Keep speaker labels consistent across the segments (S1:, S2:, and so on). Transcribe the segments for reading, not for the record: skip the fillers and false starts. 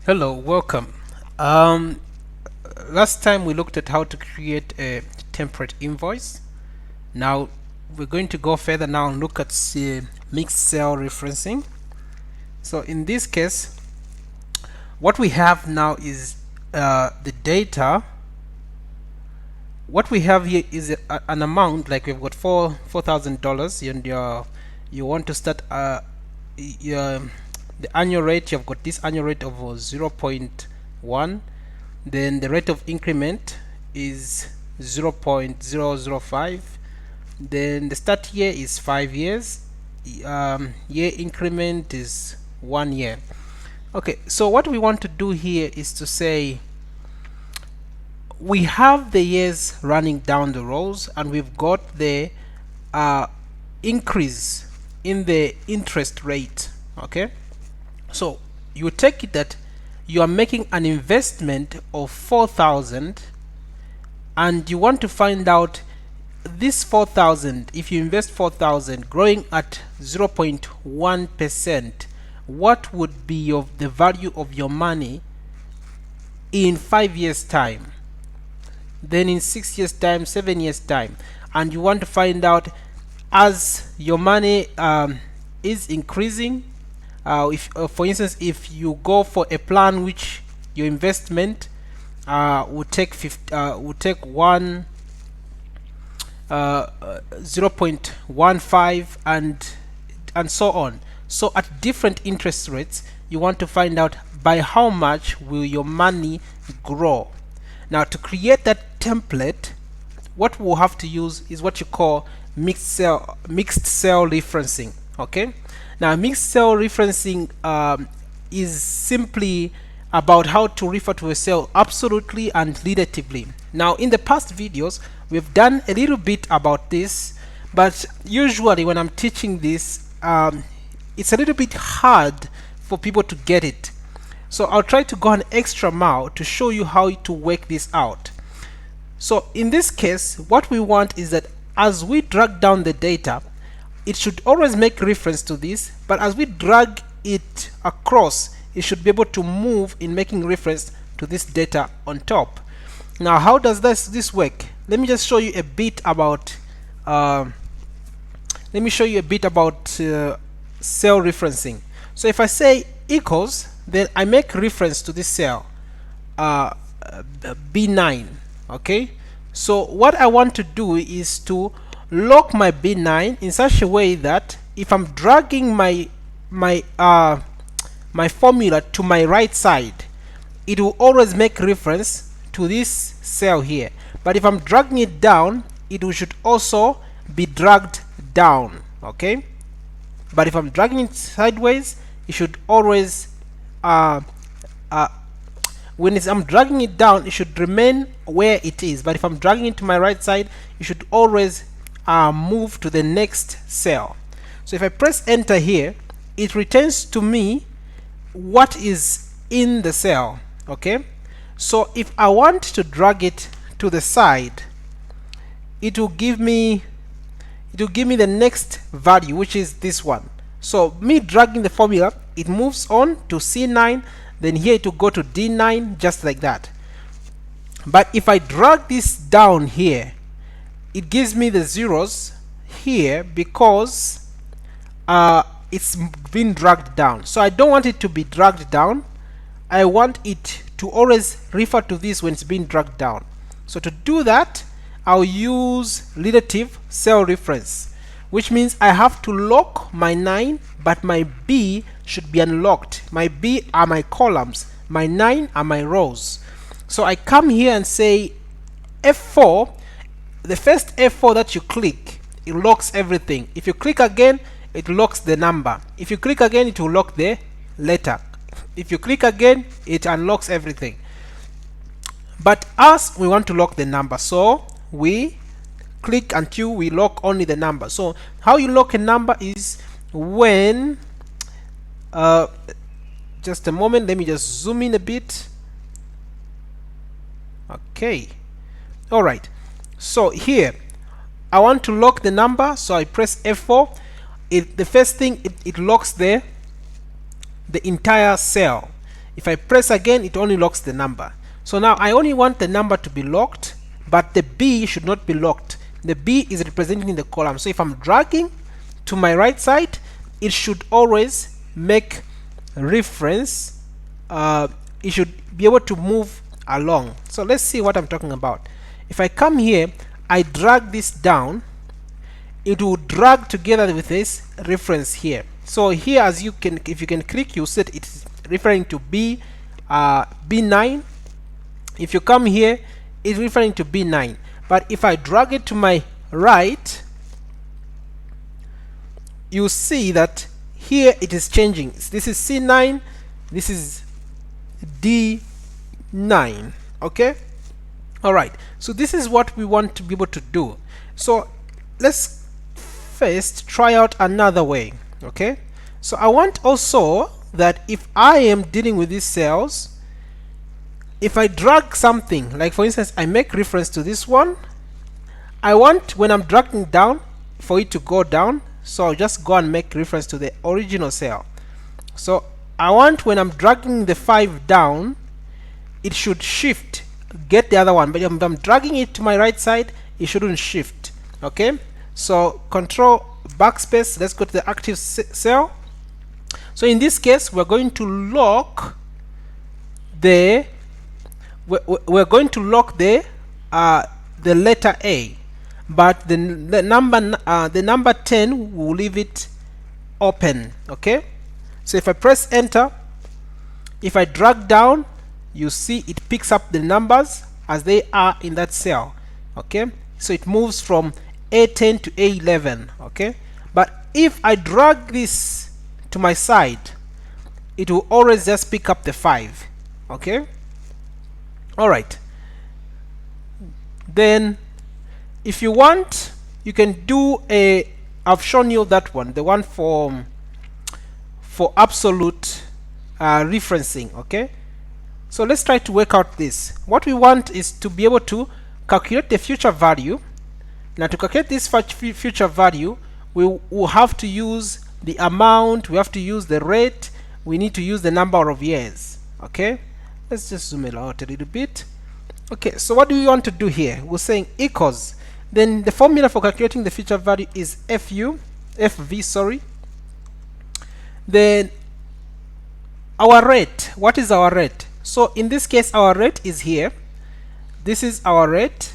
S1: Hello, welcome. Um, Last time we looked at how to create a template invoice. Now we're going to go further now and look at mixed cell referencing. So in this case, what we have now is the data. What we have here is an amount, like we've got $4,000, and you want to start your the annual rate. You've got this annual rate of 0.1. Then the rate of increment is 0.005. Then the start year is 5 years. Year increment is 1 year. Okay, so what we want to do here is to say we have the years running down the rows, and we've got the increase in the interest rate. Okay, so you take it that you are making an investment of 4,000, and you want to find out this 4,000. If you invest 4,000 growing at 0.1%, what would be the value of your money in 5 years time, then in 6 years time, 7 years time? And you want to find out, as your money is increasing, if for instance, if you go for a plan which your investment would take 1 0.15 and so on. So at different interest rates, you want to find out by how much will your money grow. Now, to create that template, what we'll have to use is what you call mixed cell referencing. Okay, now mixed cell referencing is simply about how to refer to a cell absolutely and relatively. Now, in the past videos, we've done a little bit about this, but usually when I'm teaching this, it's a little bit hard for people to get it. So I'll try to go an extra mile to show you how to work this out. So in this case, what we want is that as we drag down the data, it should always make reference to this, but as we drag it across, it should be able to move in making reference to this data on top. Now, how does this work? Let me just show you a bit about cell referencing. So if I say equals, then I make reference to this cell B9. Okay, so what I want to do is to lock my B9 in such a way that if I'm dragging my formula to my right side, it will always make reference to this cell here. But if I'm dragging it down, it should also be dragged down. Okay, but if I'm dragging it sideways, it should always when I'm dragging it down, it should remain where it is. But if I'm dragging it to my right side, it should always move to the next cell. So if I press enter here, it returns to me what is in the cell. Okay, so if I want to drag it to the side, it will give me the next value, which is this one. So me dragging the formula, it moves on to C9, then here it will go to D9, just like that. But if I drag this down here, it gives me the zeros here because it's been dragged down. So I don't want it to be dragged down. I want it to always refer to this when it's being dragged down. So to do that, I'll use relative cell reference, which means I have to lock my 9, but my B should be unlocked. My B are my columns, my 9 are my rows. So I come here and say F4. The first F4 that you click, it locks everything. If you click again, it locks the number. If you click again, it will lock the letter. If you click again, it unlocks everything. But us, we want to lock the number, so we click until we lock only the number. So how you lock a number is when just a moment, let me just zoom in a bit. Okay, all right, so here I want to lock the number, so I press F4. The first thing, it locks the entire cell. If I press again, it only locks the number. So now I only want the number to be locked, but the B should not be locked. The B is representing the column. So if I'm dragging to my right side, it should always make reference. It should be able to move along. So let's see what I'm talking about. If I come here, I drag this down, it will drag together with this reference here. So here, as you can, if you can click, you see it's referring to B9. If you come here, it's referring to B9. But if I drag it to my right, you see that here it is changing. This is C9, this is D9. Okay, all right. So this is what we want to be able to do. So let's first try out another way. Okay, so I want also that if I am dealing with these cells, if I drag something, like for instance, I make reference to this one, I want when I'm dragging down for it to go down. So I'll just go and make reference to the original cell. So I want when I'm dragging the 5 down, it should shift, get the other one. But if I'm dragging it to my right side, it shouldn't shift. Okay, so control backspace, let's go to the active cell. So in this case, we're going to lock the letter A, but the number 10 will leave it open. Okay, so if I press enter, if I drag down, you see it picks up the numbers as they are in that cell. Okay, so it moves from A10 to A11. Okay, but if I drag this to my side, it will always just pick up the 5. Okay, all right. Then if you want, you can do I've shown you that one, the one for absolute referencing. Okay, so let's try to work out this. What we want is to be able to calculate the future value. Now to calculate this future value, we will have to use the amount, we have to use the rate, we need to use the number of years. Okay, let's just zoom it out a little bit. Okay, so what do we want to do here? We're saying equals, then the formula for calculating the future value is FV, sorry. Then our rate, what is our rate? So in this case, our rate is here. This is our rate.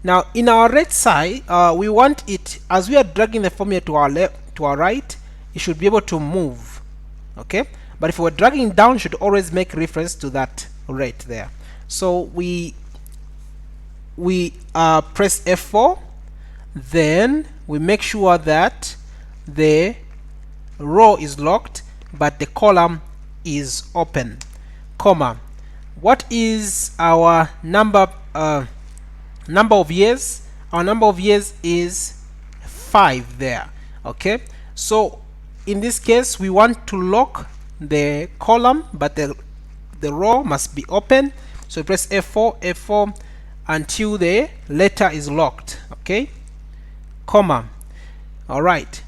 S1: Now in our rate side, we want it, as we are dragging the formula to our left, to our right, it should be able to move. Okay, but if we're dragging down, should always make reference to that rate there. So we press F4, then we make sure that the row is locked but the column is open, comma. What is our number of years? Our number of years is 5 there. Okay, so in this case, we want to lock the column, but the row must be open. So press F4 until the letter is locked. Okay, comma. All right.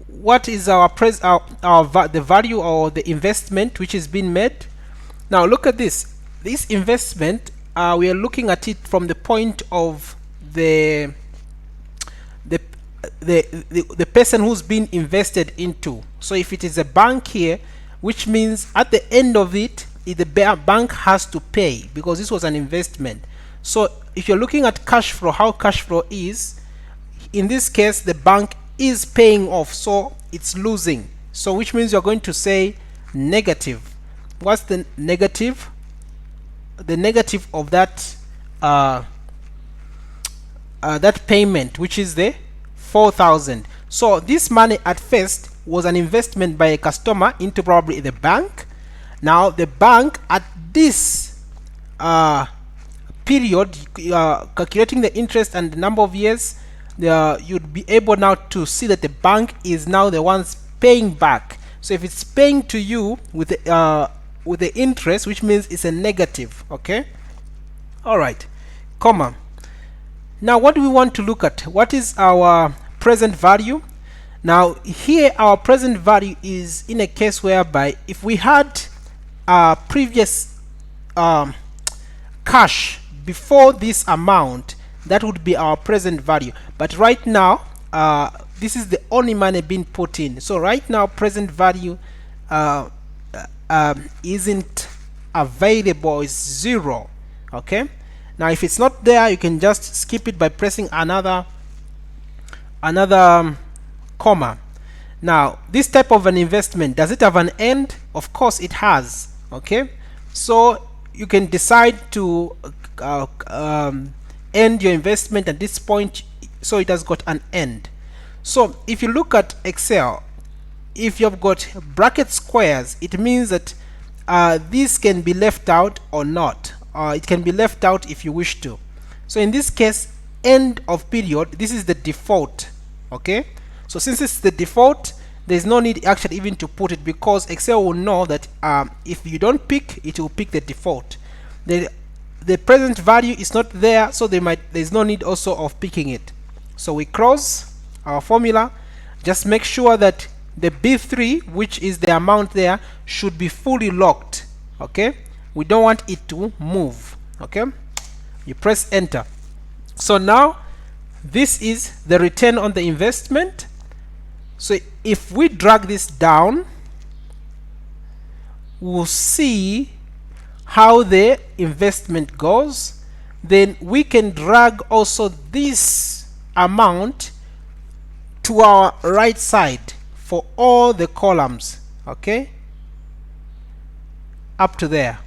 S1: What is our the value or the investment which is being made? Now look at this. This investment, we are looking at it from the point of the person who's been invested into. So if it is a bank here, which means at the end of it, the bank has to pay because this was an investment. So if you're looking at cash flow, how cash flow is, in this case the bank is paying off, so it's losing. So which means you're going to say negative. What's the negative? The negative of that that payment, which is the 4,000. So this money at first was an investment by a customer into probably the bank. Now the bank at this period, calculating the interest and the number of years, you'd be able now to see that the bank is now the ones paying back. So if it's paying to you with the interest, which means it's a negative. Okay, all right, comma. Now what do we want to look at? What is our present value? Now here our present value is in a case whereby if we had previous cash before this amount, that would be our present value. But right now, this is the only money being put in. So right now, present value isn't available, is 0. Okay, now if it's not there, you can just skip it by pressing another comma. Now this type of an investment, does it have an end? Of course it has. Okay, so you can decide to end your investment at this point, so it has got an end. So if you look at Excel, if you've got bracket squares, it means that this can be left out or not. It can be left out if you wish to. So in this case, end of period, this is the default. Okay, so since it's the default, there's no need actually even to put it, because Excel will know that if you don't pick, it will pick the default. The present value is not there, so there's no need also of picking it. So we close our formula. Just make sure that the B3, which is the amount there, should be fully locked. Okay, we don't want it to move. Okay, you press enter. So now this is the return on the investment. So if we drag this down, we'll see how the investment goes. Then we can drag also this amount to our right side for all the columns. Okay, up to there,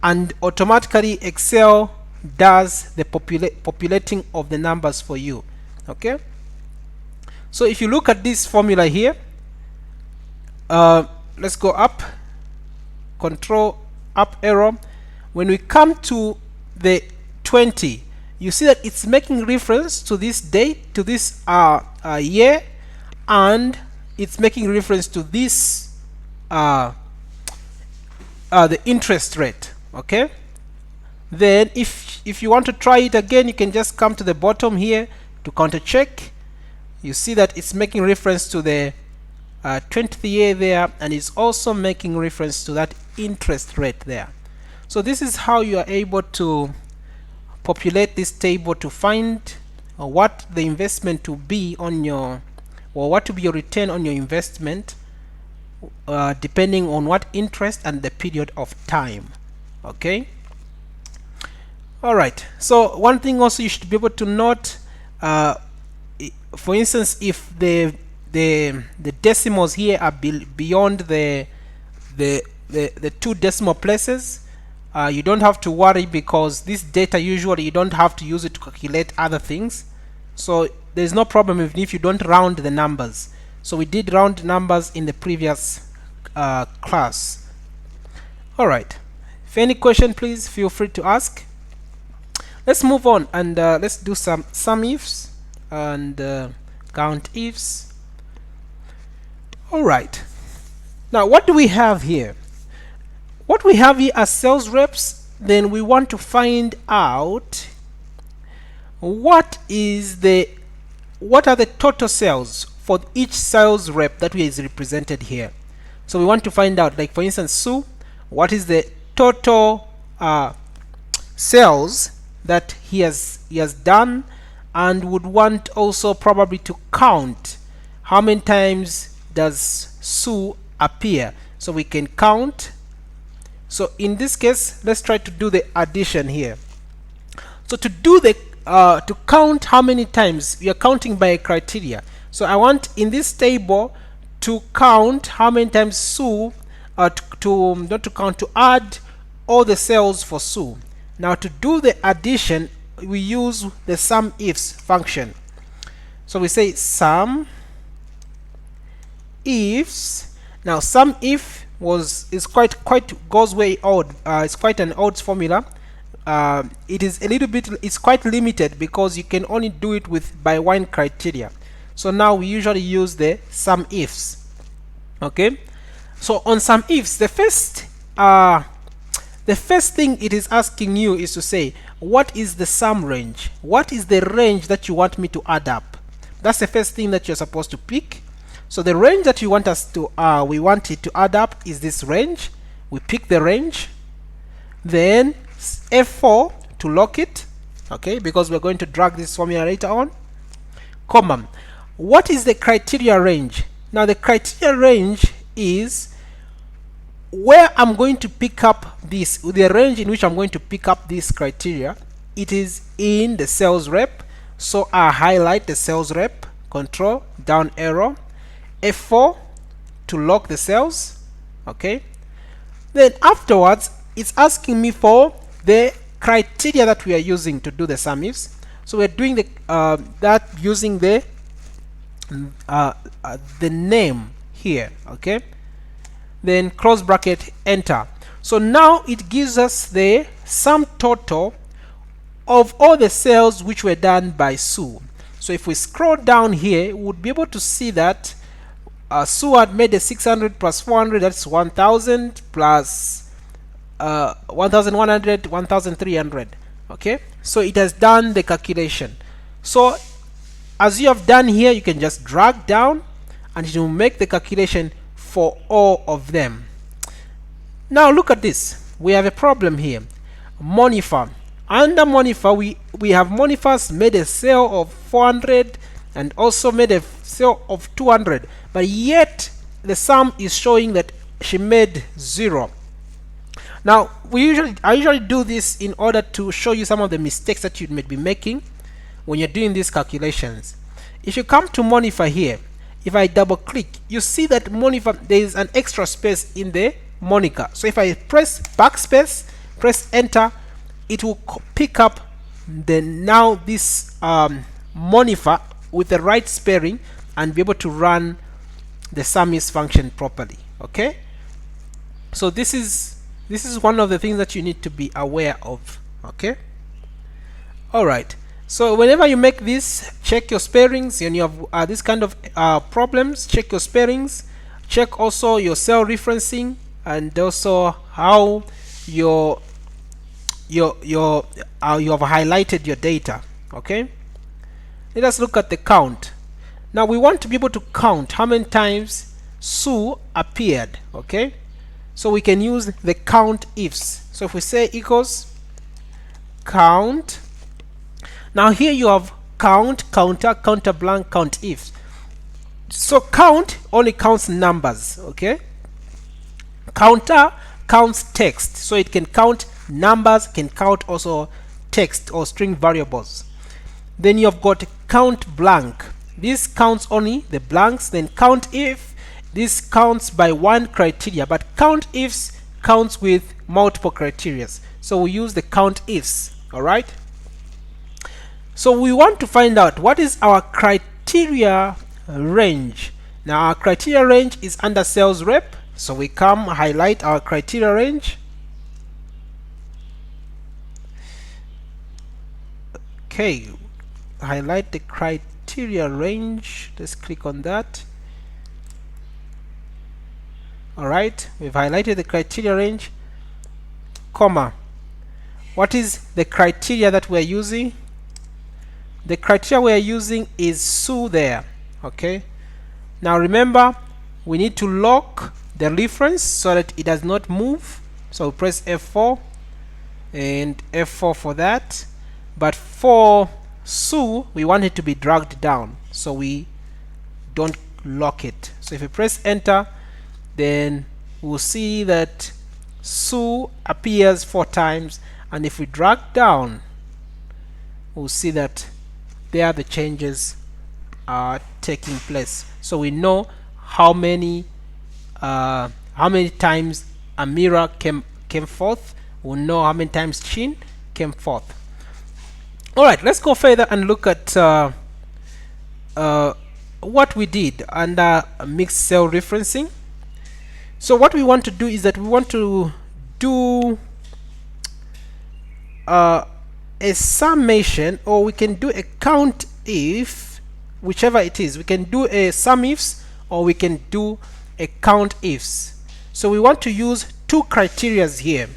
S1: and automatically Excel does the populating of the numbers for you. Okay, so if you look at this formula here, let's go up, control up arrow. When we come to the 20, you see that it's making reference to this date, to this year, and it's making reference to this the interest rate. Okay, then if you want to try it again, you can just come to the bottom here to counter check. You see that it's making reference to the 20th year there, and it's also making reference to that interest rate there. So this is how you are able to populate this table to find what the investment to be on your, or what to be your return on your investment, depending on what interest and the period of time. Okay, all right. So one thing also you should be able to note, for instance, if the decimals here are beyond the 2 decimal places, you don't have to worry, because this data usually you don't have to use it to calculate other things. So there's no problem even if you don't round the numbers. So we did round numbers in the previous class. All right, if any question, please feel free to ask. Let's move on and let's do some Sumifs and Countifs. All right, now what do we have here? What we have here are sales reps. Then we want to find out what are the total sales for each sales rep that is represented here. So we want to find out, like for instance, Sue, what is the total sales that he has done, and would want also probably to count how many times does Sue appear. So we can count. So in this case, let's try to do the addition here. So to do the to count how many times, we are counting by a criteria. So I want in this table to count how many times Sue, to add all the cells for Sue. Now to do the addition, we use the Sumifs function. So we say sum ifs. Now Sumif is quite goes way old. It's quite an old formula. It is a little bit, it's quite limited because you can only do it by one criteria. So now we usually use the Sumifs. Okay, so on Sumifs, the first thing it is asking you is to say, what is the sum range? What is the range that you want me to add up? That's the first thing that you're supposed to pick. So the range that you want us to we want it to add up is this range. we pick the range, then F4 to lock it, okay, because we're going to drag this formula later on, comma. What is the criteria range? Now the criteria range is where I'm going to pick up this, the range in which I'm going to pick up this criteria. It is in the sales rep, so I highlight the sales rep, control down arrow, F4 to lock the cells, okay. Then afterwards it's asking me for the criteria that we are using to do the sumifs. So we're doing the that using the name here, okay. Then close bracket, enter. So now it gives us the sum total of all the sales which were done by Sue. So if we scroll down here, we would be able to see that Sue had made a 600 plus 400, that's 1000, plus 1100, 1300, okay. So it has done the calculation. So as you have done here, you can just drag down and it will make the calculation for all of them. Now look at this, we have a problem here. Monifer, under Monifer we have Monifers made a sale of 400 and also made a sale of 200, but yet the sum is showing that she made 0. Now I usually do this in order to show you some of the mistakes that you may be making when you're doing these calculations. If you come to Monifer here, if I double click, you see that Monifer, there is an extra space in the moniker. So if I press backspace, press enter, it will pick up this Monifer with the right spelling and be able to run the sumifs function properly, okay. So this is one of the things that you need to be aware of, okay. All right, so whenever you make this, check your spellings. And you have this kind of problems, check your spellings, check also your cell referencing, and also how you have highlighted your data, okay. Let us look at the count. Now we want to be able to count how many times Sue appeared, okay. So we can use the Countifs. So if we say equals count, now here you have count, counter, counter blank, Countifs. So count only counts numbers, okay. Counter counts text, so it can count numbers, can count also text or string variables. Then you have got count blank, this counts only the blanks. Then Countif, this counts by one criteria, but Countifs counts with multiple criteria, so we use the Countifs. All right, so we want to find out what is our criteria range. Now our criteria range is under sales rep, so we come highlight our criteria range, okay, highlight the criteria range, let's click on that. All right, we've highlighted the criteria range, comma. What is the criteria that we're using? The criteria we're using is Sue there, okay. Now remember, we need to lock the reference so that it does not move, so press F4 and F4 for that. But for Sue, we want it to be dragged down, so we don't lock it. So if we press enter, then we'll see that Sue appears 4 times, and if we drag down, we'll see that there the changes are taking place. So we know how many times Amira came forth. We'll know how many times Chin came forth. All right, let's go further and look at what we did under mixed cell referencing. So what we want to do is that we want to do a summation, or we can do a count if, whichever it is. We can do a sumifs or we can do a Countifs. So we want to use 2 criteria here.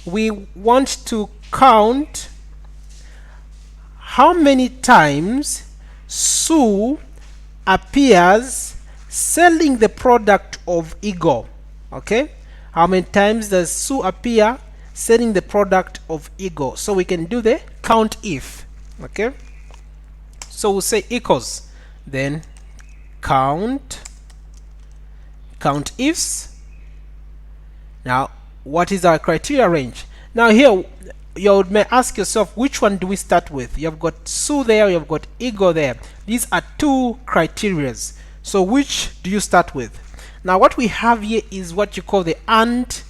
S1: We want to count how many times Sue appears selling the product of Eagle, okay. how many times does Sue appear setting the product of ego. So we can do the count if. Okay, so we'll say equals, then countifs. Now what is our criteria range? Now here you may ask yourself, which one do we start with? You've got Sue there, you've got ego there. These are two criterias, so which do you start with? Now what we have here is what you call the AND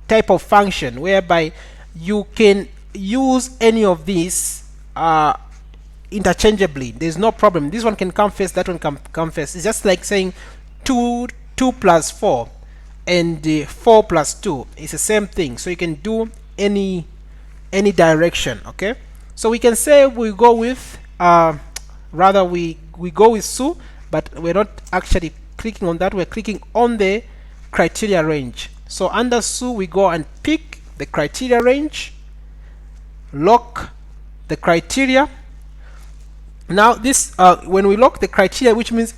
S1: type of function, whereby you can use any of these interchangeably. There's no problem. This one can come first, that one can come first. It's just like saying 2 plus 4 and 4 plus 2. It's the same thing, so you can do any direction. Okay, so we can say we go with rather we go with Sue, but we're not actually clicking on that, we're clicking on the criteria range. So under Sue we go and pick the criteria range, lock the criteria. Now this when we lock the criteria, which means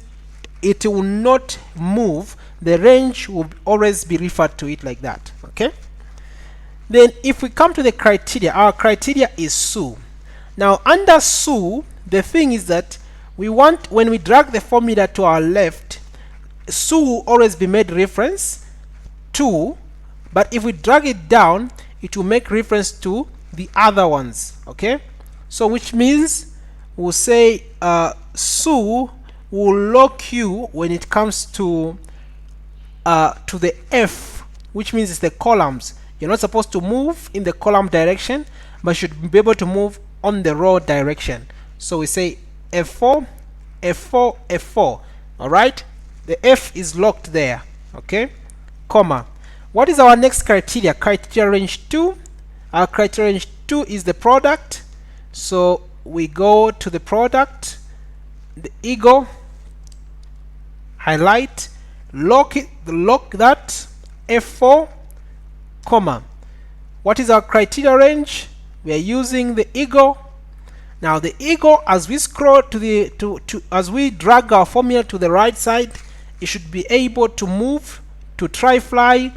S1: it will not move, the range will always be referred to it like that. Okay, then if we come to the criteria, our criteria is Sue. Now under Sue, the thing is that we want, when we drag the formula to our left, Sue will always be made reference to, but if we drag it down, it will make reference to the other ones. Okay, so which means we'll say Sue will lock you when it comes to the F, which means it's the columns. You're not supposed to move in the column direction, but should be able to move on the row direction. So we say F4, F4, F4. All right, the F is locked there. Okay, comma. What is our next criteria? Criteria range 2. Our criteria range 2 is the product. So we go to the product, the ego, highlight, lock it, lock that, F4, comma. What is our criteria range? We are using the ego. Now the ego, as we scroll to the as we drag our formula to the right side, it should be able to move to tri-fly,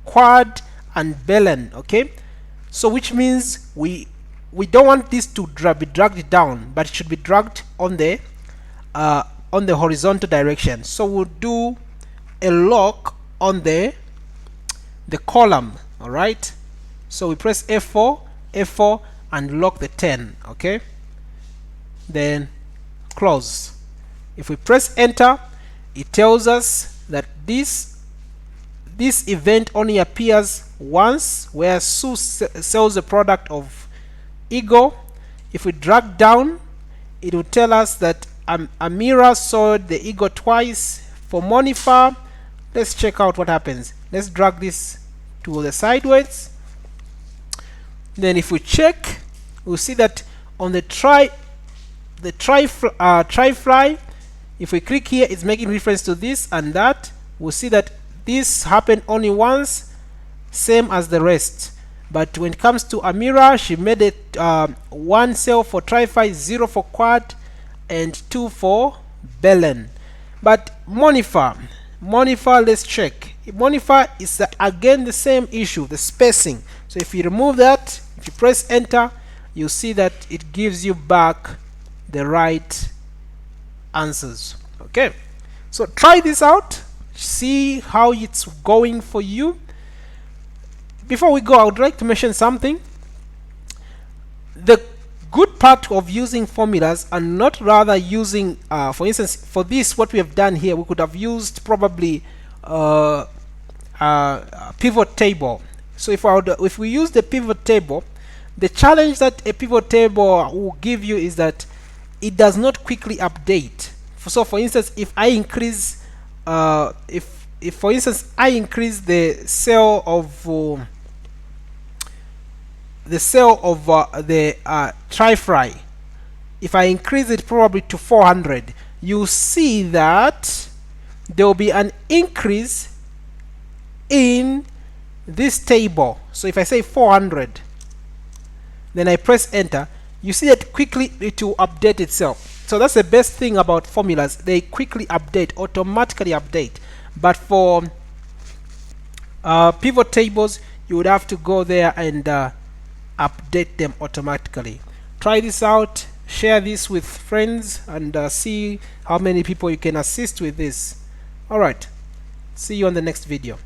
S1: quad, and belen. Okay, so which means we don't want this to be dragged down, but it should be dragged on the horizontal direction. So we'll do a lock on the column. All right, so we press F4, F4, and lock the 10. Okay, then close. If we press enter, it tells us that this event only appears once, where Sue sells the product of ego. If we drag down, it will tell us that Amira sold the ego twice. For Monifa, let's check out what happens. Let's drag this to the sideways. Then if we check, we'll see that on the tri-fly, if we click here, it's making reference to this and that. We'll see that this happened only once, same as the rest. But when it comes to Amira, she made it 1 sale for tri-fly, 0 for quad, and 2 for belen. But Monifa, let's check. Monifa is again the same issue, the spacing. So if you remove that, if you press enter, you'll see that it gives you back the right answers. Okay, so try this out, see how it's going for you. Before we go, I would like to mention something. The good part of using formulas and not rather using for instance, for this, what we have done here, we could have used probably a pivot table. So if we use the pivot table, the challenge that a pivot table will give you is that it does not quickly update. So for instance, if I increase if for instance I increase the sale of the tri-fly, if I increase it probably to 400, you see that there will be an increase in this table. So if I say 400, then I press enter, you see that quickly it will update itself. So that's the best thing about formulas, they quickly update, automatically update. But for Pivot tables, you would have to go there and update them automatically. Try this out, share this with friends, and see how many people you can assist with this. Alright, see you on the next video.